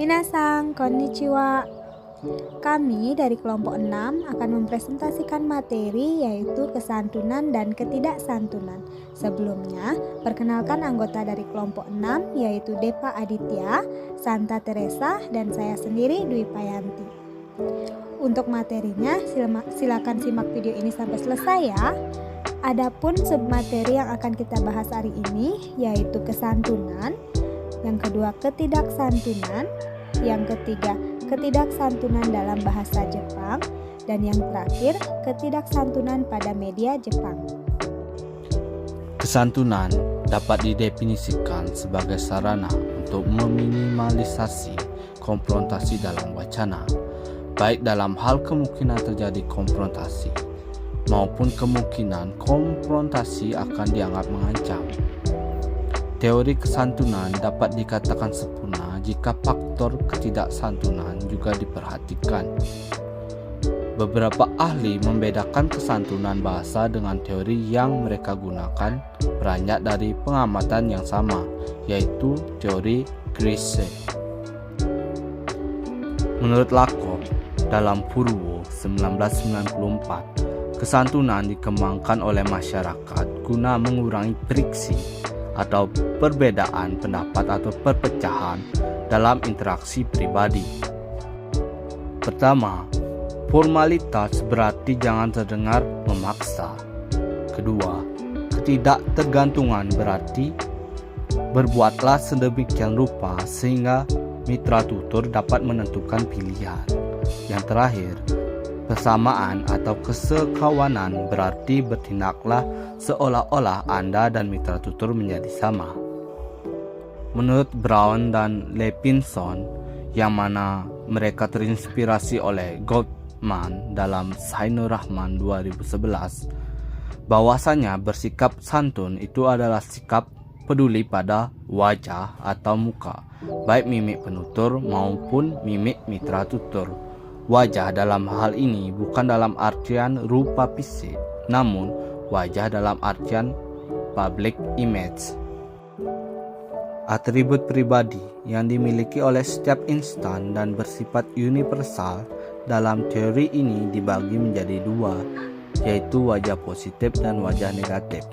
Minasang, konnichiwa. Kami dari kelompok 6 akan mempresentasikan materi yaitu kesantunan dan ketidaksantunan. Sebelumnya, perkenalkan anggota dari kelompok 6 yaitu Depa Aditya, Santa Teresa, dan saya sendiri Dwi Payanti. Untuk materinya, silakan simak video ini sampai selesai ya. Adapun submateri yang akan kita bahas hari ini yaitu kesantunan, yang kedua ketidaksantunan, yang ketiga ketidaksantunan dalam bahasa Jepang, dan yang terakhir ketidaksantunan pada media Jepang. Kesantunan dapat didefinisikan sebagai sarana untuk meminimalisasi konfrontasi dalam wacana, baik dalam hal kemungkinan terjadi konfrontasi maupun kemungkinan konfrontasi akan dianggap mengancam. Teori kesantunan dapat dikatakan sempurna jika faktor ketidaksantunan juga diperhatikan. Beberapa ahli membedakan kesantunan bahasa dengan teori yang mereka gunakan beranjak dari pengamatan yang sama, yaitu teori Grice. Menurut Lakoff, dalam Purwo 1994, kesantunan dikembangkan oleh masyarakat guna mengurangi friksi atau perbedaan pendapat atau perpecahan dalam interaksi pribadi. Pertama, formalitas berarti jangan terdengar memaksa. Kedua, ketidaktergantungan berarti berbuatlah sedemikian rupa sehingga mitra tutur dapat menentukan pilihan. Yang terakhir, persamaan atau kesekawanan berarti bertindaklah seolah-olah Anda dan mitra tutur menjadi sama. Menurut Brown dan Levinson, yang mana mereka terinspirasi oleh Goldman dalam Sainur Rahman 2011, bahwasanya bersikap santun itu adalah sikap peduli pada wajah atau muka, baik mimik penutur maupun mimik mitra tutur. Wajah dalam hal ini bukan dalam artian rupa fisik, namun wajah dalam artian public image. Atribut pribadi yang dimiliki oleh setiap instan dan bersifat universal dalam teori ini dibagi menjadi dua, yaitu wajah positif dan wajah negatif.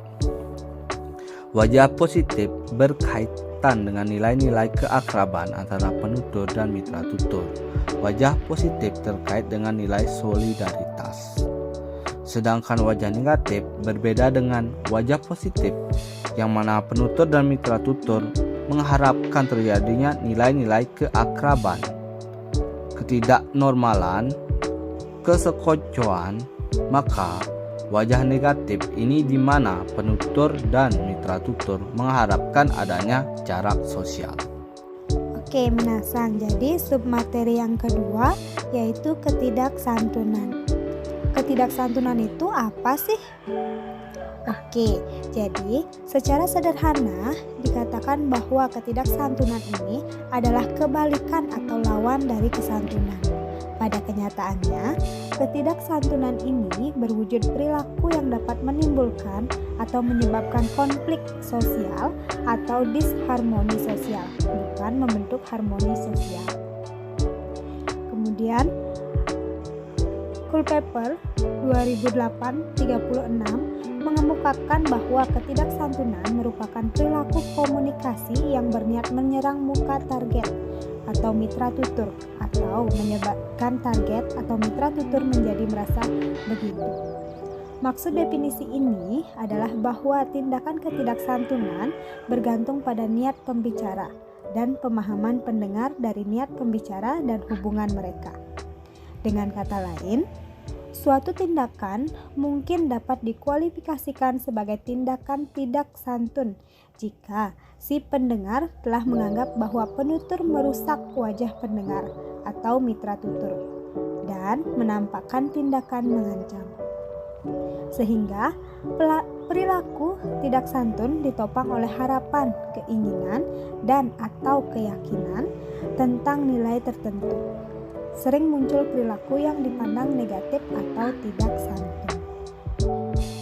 Wajah positif berkaitan dengan nilai-nilai keakraban antara penutur dan mitra tutur. Wajah positif terkait dengan nilai solidaritas. Sedangkan wajah negatif berbeda dengan wajah positif, yang mana penutur dan mitra tutur mengharapkan terjadinya nilai-nilai keakraban, ketidaknormalan, kesekocoan. Maka wajah negatif ini di mana penutur dan mitra tutur mengharapkan adanya jarak sosial. Oke, minasang. Jadi submateri yang kedua yaitu ketidaksantunan. Ketidaksantunan itu apa sih? Oke, jadi secara sederhana dikatakan bahwa ketidaksantunan ini adalah kebalikan atau lawan dari kesantunan. Pada kenyataannya, ketidaksantunan ini berwujud perilaku yang dapat menimbulkan atau menyebabkan konflik sosial atau disharmoni sosial, bukan membentuk harmoni sosial. Kemudian, Culpeper 2008-36 mengemukakan bahwa ketidaksantunan merupakan perilaku komunikasi yang berniat menyerang muka target atau mitra tutur, atau menyebabkan target atau mitra tutur menjadi merasa begitu. Maksud definisi ini adalah bahwa tindakan ketidaksantunan bergantung pada niat pembicara dan pemahaman pendengar dari niat pembicara dan hubungan mereka. Dengan kata lain, suatu tindakan mungkin dapat dikualifikasikan sebagai tindakan tidak santun jika si pendengar telah menganggap bahwa penutur merusak wajah pendengar atau mitra tutur dan menampakkan tindakan mengancam. Sehingga perilaku tidak santun ditopang oleh harapan, keinginan, dan atau keyakinan tentang nilai tertentu. Sering muncul perilaku yang dipandang negatif atau tidak santun.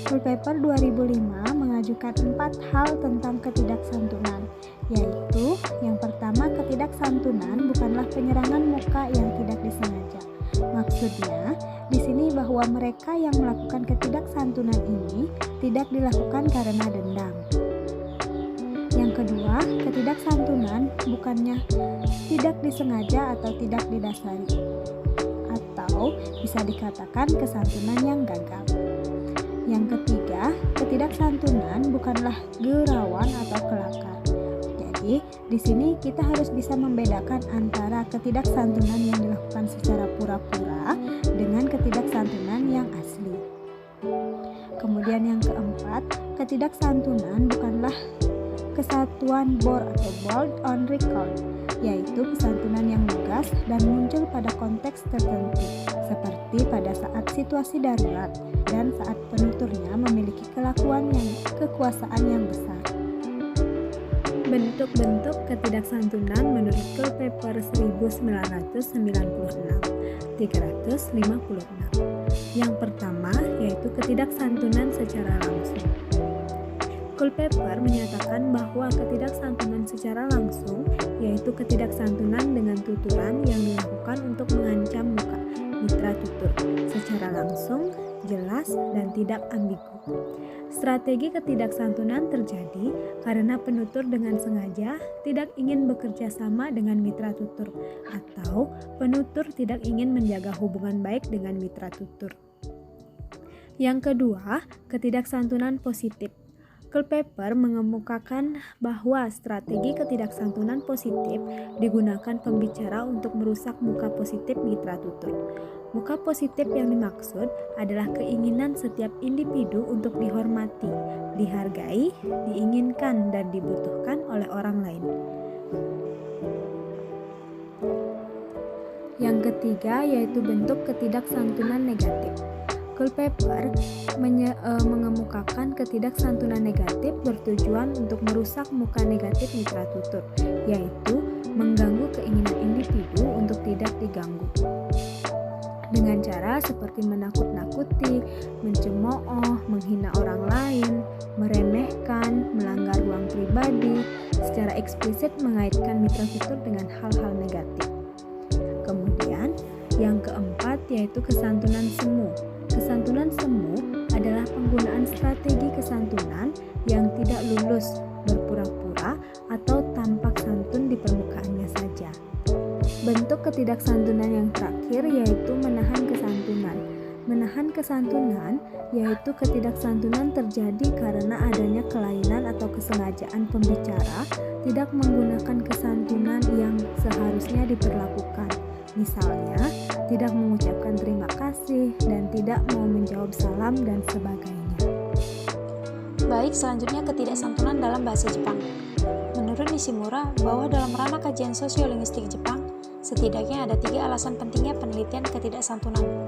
Culpeper 2005 mengajukan 4 hal tentang ketidaksantunan, yaitu yang pertama, ketidaksantunan bukanlah penyerangan muka yang tidak disengaja. Maksudnya, di sini bahwa mereka yang melakukan ketidaksantunan ini tidak dilakukan karena dendam. Yang kedua, ketidaksantunan bukannya tidak disengaja atau tidak didasari, atau bisa dikatakan kesantunan yang gagal. Yang ketiga, ketidaksantunan bukanlah gurauan atau kelakar. Jadi, di sini kita harus bisa membedakan antara ketidaksantunan yang dilakukan secara pura-pura dengan ketidaksantunan yang asli. Kemudian yang keempat, ketidaksantunan bukanlah kesatuan bore atau bold on record, yaitu kesantunan yang lugas dan muncul pada konteks tertentu, seperti pada saat situasi darurat dan saat penuturnya memiliki kekuasaan yang besar. Bentuk-bentuk ketidaksantunan menurut Culpeper 1996, 356. Yang pertama yaitu ketidaksantunan secara langsung. Culpeper menyatakan bahwa ketidaksantunan secara langsung yaitu ketidaksantunan dengan tuturan yang dilakukan untuk mengancam muka mitra tutur secara langsung, jelas, dan tidak ambigu. Strategi ketidaksantunan terjadi karena penutur dengan sengaja tidak ingin bekerja sama dengan mitra tutur atau penutur tidak ingin menjaga hubungan baik dengan mitra tutur. Yang kedua, ketidaksantunan positif. Culpeper mengemukakan bahwa strategi ketidaksantunan positif digunakan pembicara untuk merusak muka positif mitra tutur. Muka positif yang dimaksud adalah keinginan setiap individu untuk dihormati, dihargai, diinginkan, dan dibutuhkan oleh orang lain. Yang ketiga yaitu bentuk ketidaksantunan negatif. Culpeper mengemukakan ketidaksantunan negatif bertujuan untuk merusak muka negatif mitra tutur, yaitu mengganggu keinginan individu untuk tidak diganggu. Dengan cara seperti menakut-nakuti, mencemooh, menghina orang lain, meremehkan, melanggar ruang pribadi, secara eksplisit mengaitkan mitra tutur dengan hal-hal negatif. Kemudian, yang keempat yaitu kesantunan semu. Kesantunan semu adalah penggunaan strategi kesantunan yang tidak lulus, berpura-pura, atau tampak santun di permukaannya saja. Bentuk ketidaksantunan yang terakhir yaitu menahan kesantunan. Menahan kesantunan yaitu ketidaksantunan terjadi karena adanya kelainan atau kesengajaan pembicara tidak menggunakan kesantunan yang seharusnya diperlakukan. Misalnya, tidak mengucapkan terima kasih dan tidak mau menjawab salam dan sebagainya. Baik, selanjutnya ketidaksantunan dalam bahasa Jepang. Menurut Nishimura, bahwa dalam ranah kajian sosiolinguistik Jepang, setidaknya ada 3 alasan pentingnya penelitian ketidaksantunan.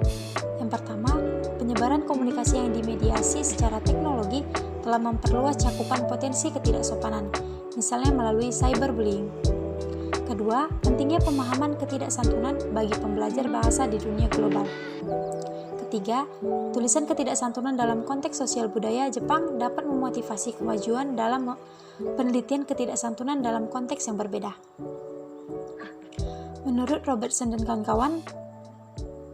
Yang pertama, penyebaran komunikasi yang dimediasi secara teknologi telah memperluas cakupan potensi ketidaksopanan, misalnya melalui cyberbullying. Kedua, pentingnya pemahaman ketidaksantunan bagi pembelajar bahasa di dunia global. Ketiga, tulisan ketidaksantunan dalam konteks sosial budaya Jepang dapat memotivasi kemajuan dalam penelitian ketidaksantunan dalam konteks yang berbeda. Menurut Robertson dan kawan-kawan,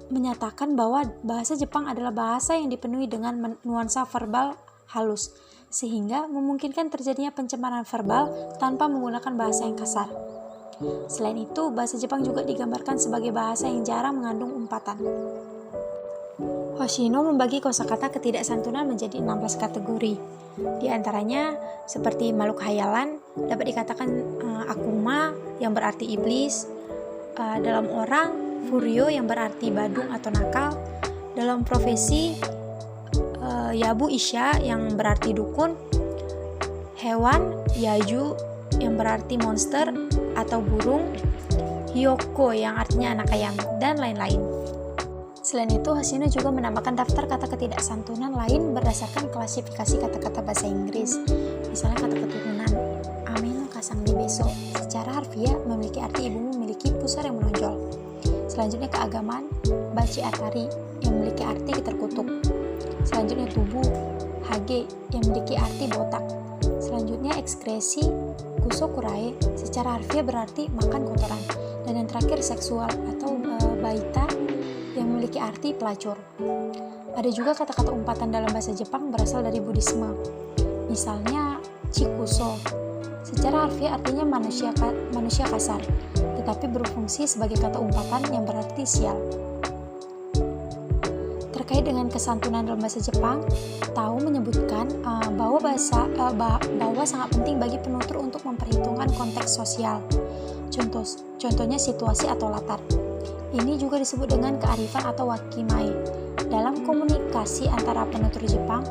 menyatakan bahwa bahasa Jepang adalah bahasa yang dipenuhi dengan nuansa verbal halus, sehingga memungkinkan terjadinya pencemaran verbal tanpa menggunakan bahasa yang kasar. Selain itu, bahasa Jepang juga digambarkan sebagai bahasa yang jarang mengandung umpatan. Hoshino membagi kosakata ketidaksantunan menjadi 16 kategori. Di antaranya seperti makhluk hayalan dapat dikatakan akuma yang berarti iblis, dalam orang furio yang berarti badung atau nakal, dalam profesi yabu isha yang berarti dukun, hewan yaju yang berarti monster atau burung, hyoko yang artinya anak ayam, dan lain-lain. Selain itu, Hoshino juga menambahkan daftar kata ketidaksantunan lain berdasarkan klasifikasi kata-kata bahasa Inggris. Misalnya kata keturunan, ameno kasang di beso, secara harfiah memiliki arti ibumu memiliki pusar yang menonjol. Selanjutnya keagamaan, baci atari yang memiliki arti terkutuk. Selanjutnya tubuh, hage yang memiliki arti botak. Selanjutnya ekskresi kusokurae secara harfiah berarti makan kotoran. Dan yang terakhir seksual atau baita yang memiliki arti pelacur. Ada juga kata-kata umpatan dalam bahasa Jepang berasal dari Buddhisme. Misalnya chikuso. Secara harfiah artinya manusia kasar, tetapi berfungsi sebagai kata umpatan yang berarti sial. Terkait dengan kesantunan dalam bahasa Jepang, Tao menyebutkan bahwa sangat penting bagi penutur untuk memperhitungkan konteks sosial. Contohnya situasi atau latar. Ini juga disebut dengan kearifan atau wakimai. Dalam komunikasi antara penutur Jepang,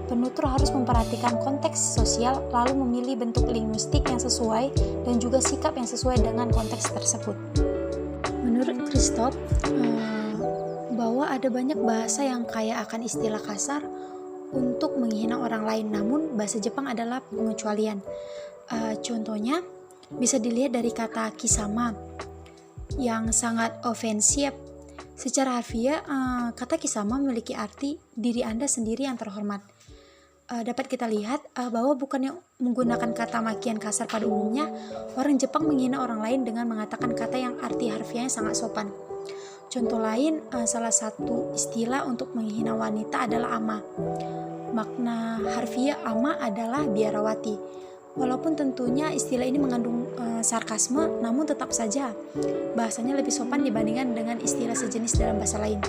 penutur harus memperhatikan konteks sosial lalu memilih bentuk linguistik yang sesuai dan juga sikap yang sesuai dengan konteks tersebut. Menurut Christoph, bahwa ada banyak bahasa yang kaya akan istilah kasar untuk menghina orang lain, namun bahasa Jepang adalah pengecualian. Contohnya bisa dilihat dari kata kisama yang sangat ofensif. Secara harfiah, kata kisama memiliki arti diri Anda sendiri yang terhormat. Dapat kita lihat bahwa bukannya menggunakan kata makian kasar pada umumnya, orang Jepang menghina orang lain dengan mengatakan kata yang arti harfiahnya sangat sopan. Contoh lain, salah satu istilah untuk menghina wanita adalah ama. Makna harfiah ama adalah biarawati. Walaupun tentunya istilah ini mengandung sarkasme, namun tetap saja bahasanya lebih sopan dibandingkan dengan istilah sejenis dalam bahasa lain.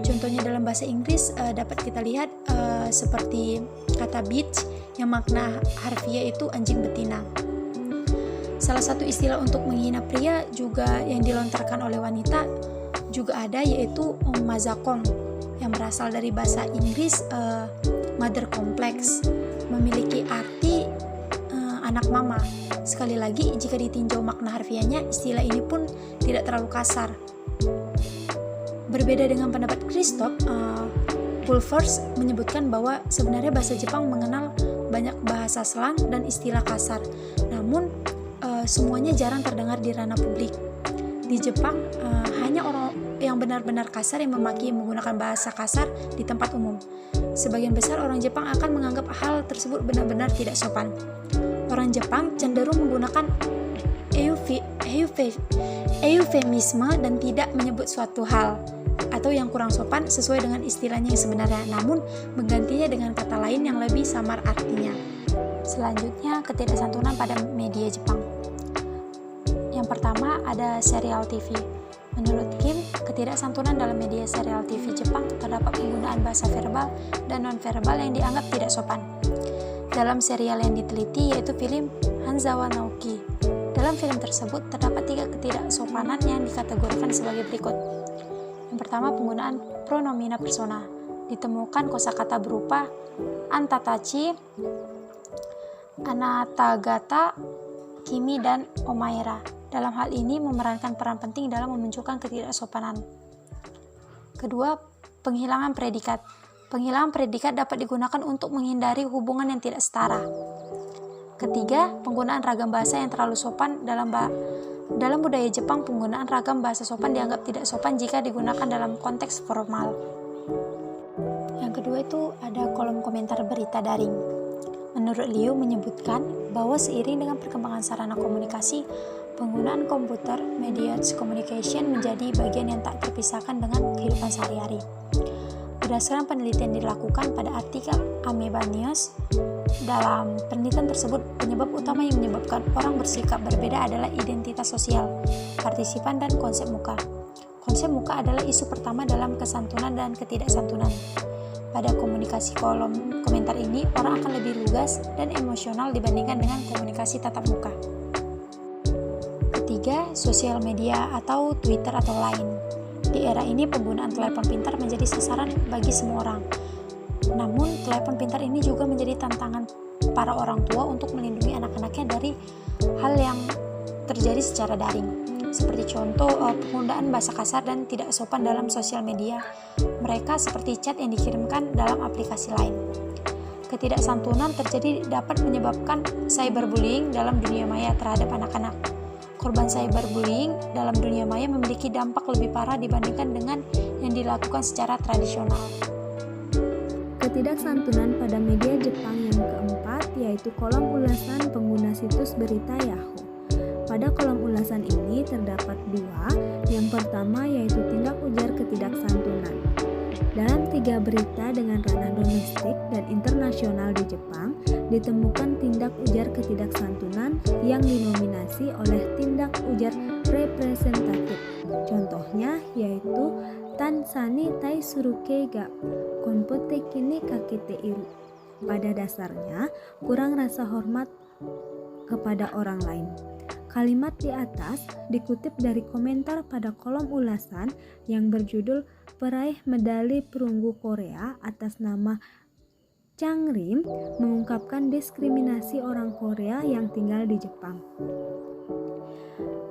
Contohnya dalam bahasa Inggris dapat kita lihat seperti kata bitch yang makna harfiah itu anjing betina. Salah satu istilah untuk menghina pria juga yang dilontarkan oleh wanita juga ada, yaitu mazakong yang berasal dari bahasa Inggris mother complex, memiliki arti anak mama. Sekali lagi, jika ditinjau makna harfiahnya, istilah ini pun tidak terlalu kasar. Berbeda dengan pendapat Christoph, Pulvers menyebutkan bahwa sebenarnya bahasa Jepang mengenal banyak bahasa slang dan istilah kasar, namun semuanya jarang terdengar di ranah publik. Di Jepang, hanya orang yang benar-benar kasar yang memaki menggunakan bahasa kasar di tempat umum. Sebagian besar orang Jepang akan menganggap hal tersebut benar-benar tidak sopan. Orang Jepang cenderung menggunakan eufemisme dan tidak menyebut suatu hal atau yang kurang sopan sesuai dengan istilahnya yang sebenarnya, namun menggantinya dengan kata lain yang lebih samar artinya. Selanjutnya, ketidaksantunan pada media Jepang. Yang pertama ada serial TV. Menurut Kim, ketidaksantunan dalam media serial TV Jepang terdapat penggunaan bahasa verbal dan non-verbal yang dianggap tidak sopan. Dalam serial yang diteliti yaitu film Hanzawa Naoki. Dalam film tersebut terdapat 3 ketidaksopanan yang dikategorikan sebagai berikut. Yang pertama, penggunaan pronomina persona. Ditemukan kosakata berupa antatachi, anatagata, kimi, dan omaera. Dalam hal ini memerankan peran penting dalam memunculkan ketidaksopanan. Kedua, penghilangan predikat. Penghilangan predikat dapat digunakan untuk menghindari hubungan yang tidak setara. Ketiga, penggunaan ragam bahasa yang terlalu sopan. Dalam budaya Jepang, penggunaan ragam bahasa sopan dianggap tidak sopan jika digunakan dalam konteks formal. Yang kedua itu ada kolom komentar berita daring. Menurut Liu menyebutkan bahwa seiring dengan perkembangan sarana komunikasi, penggunaan komputer, mediated communication menjadi bagian yang tak terpisahkan dengan kehidupan sehari-hari. Berdasarkan penelitian dilakukan pada artikel Amoeba News, dalam penelitian tersebut penyebab utama yang menyebabkan orang bersikap berbeda adalah identitas sosial, partisipan, dan konsep muka. Konsep muka adalah isu pertama dalam kesantunan dan ketidaksantunan. Pada komunikasi kolom komentar ini, orang akan lebih lugas dan emosional dibandingkan dengan komunikasi tatap muka. Ketiga, sosial media atau Twitter atau Line. Di era ini penggunaan telepon pintar menjadi sasaran bagi semua orang. Namun, telepon pintar ini juga menjadi tantangan para orang tua untuk melindungi anak-anaknya dari hal yang terjadi secara daring. Seperti contoh, penggunaan bahasa kasar dan tidak sopan dalam sosial media mereka seperti chat yang dikirimkan dalam aplikasi lain. Ketidaksantunan terjadi dapat menyebabkan cyberbullying dalam dunia maya terhadap anak-anak. Korban cyberbullying dalam dunia maya memiliki dampak lebih parah dibandingkan dengan yang dilakukan secara tradisional. Ketidaksantunan pada media Jepang yang keempat keempat yaitu kolom ulasan pengguna situs berita Yahoo. Pada kolom ulasan ini terdapat dua. Yang pertama yaitu tindak ujar ketidaksantunan. Dalam 3 berita dengan ranah domestik dan internasional di Jepang, ditemukan tindak ujar ketidaksantunan yang dinominasi oleh tindak ujar representatif. Contohnya yaitu Tansani Tai Suruke ga Konpoteki ni Kakete Iru. Pada dasarnya, kurang rasa hormat kepada orang lain. Kalimat di atas dikutip dari komentar pada kolom ulasan yang berjudul peraih medali perunggu Korea atas nama Chang Rim mengungkapkan diskriminasi orang Korea yang tinggal di Jepang.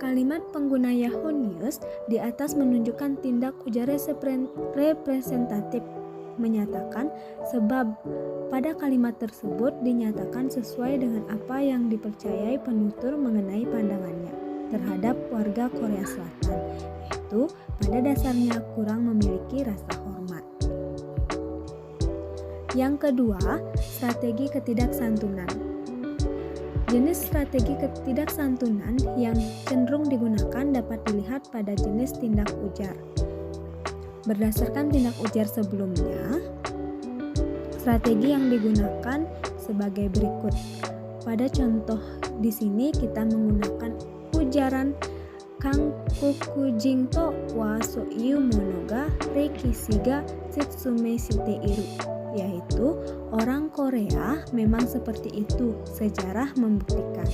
Kalimat pengguna Yahoo News di atas menunjukkan tindak ujar representatif, menyatakan sebab pada kalimat tersebut dinyatakan sesuai dengan apa yang dipercayai penutur mengenai pandangannya terhadap warga Korea Selatan, yaitu pada dasarnya kurang memiliki rasa hormat. Yang kedua, strategi ketidaksantunan. Jenis strategi ketidaksantunan yang cenderung digunakan dapat dilihat pada jenis tindak ujar. Berdasarkan tindak ujar sebelumnya, strategi yang digunakan sebagai berikut. Pada contoh di sini kita menggunakan ujaran Kankoku Jinto wa Soiyu mono ga Reikisi ga Setsume shite iru, yaitu orang Korea memang seperti itu, sejarah membuktikan.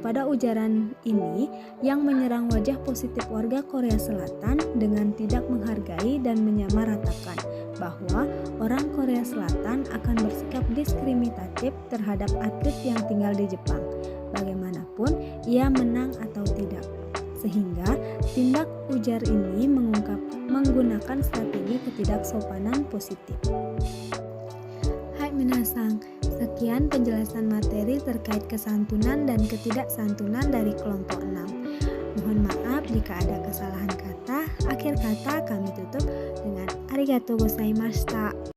Pada ujaran ini yang menyerang wajah positif warga Korea Selatan dengan tidak menghargai dan menyamaratakan bahwa orang Korea Selatan akan bersikap diskriminatif terhadap atlet yang tinggal di Jepang, bagaimanapun ia menang atau tidak. Sehingga tindak ujar ini menggunakan strategi ketidaksopanan positif. Hai minasang, sekian penjelasan materi terkait kesantunan dan ketidaksantunan dari kelompok 6. Mohon maaf jika ada kesalahan kata. Akhir kata kami tutup dengan arigatou gozaimashita.